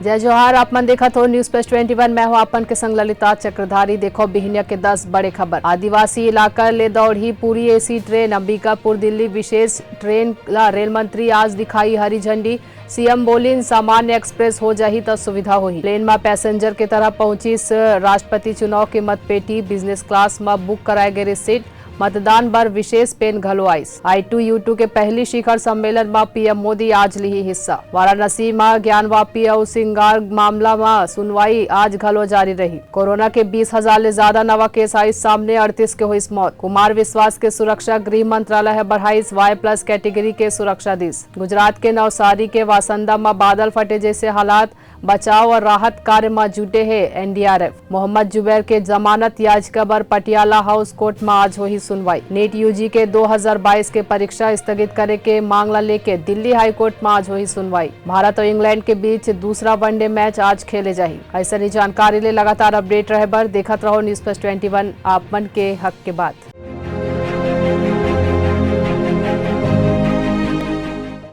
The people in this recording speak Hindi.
जय जोहार। आप मन देखा तो न्यूज प्लस 21। मैं हूं आपन के संग ललिता चक्रधारी। देखो बिहनिया के 10 बड़े खबर। आदिवासी इलाका ले दौड़ी पूरी एसी ट्रेन। अंबिकापुर दिल्ली विशेष ट्रेन ला रेल मंत्री आज दिखाई हरी झंडी। सीएम बोलिन सामान्य एक्सप्रेस हो जाही तो सुविधा होही। प्लेन में पैसेंजर के तरह पहुंची राष्ट्रपति चुनाव के मतपेटी। बिजनेस क्लास में बुक कराए गए सीट। मतदान बर विशेष पेन घलो आइस। I2U2 के पहली शिखर सम्मेलन में पीएम मोदी आज ली हिस्सा। वाराणसी में ज्ञानवापी और सिंगार मामला में सुनवाई आज घलो जारी रही। कोरोना के 20,000 ले ज्यादा नवा केस आइस सामने। 38 के हुई मौत। कुमार विश्वास के सुरक्षा गृह मंत्रालय है बढ़ाइस। Y+ कैटेगरी के सुरक्षा दिस। गुजरात के नवसारी के वासंदा में बादल फटे जैसे हालात। बचाव और राहत कार्य में जुटे है NDRF। मोहम्मद जुबैर के जमानत याचिका पर पटियाला हाउस कोर्ट में आज हुई सुनवाई। नीट UG के 2022 के परीक्षा स्थगित करे के मांगला लेके दिल्ली हाई कोर्ट में आज हुई सुनवाई। भारत और इंग्लैंड के बीच दूसरा वनडे मैच आज खेले जाही। ऐसा जानकारी ले लगातार अपडेट रहे बर देखत रहो न्यूज प्लस 21 आप मन के हक के बात।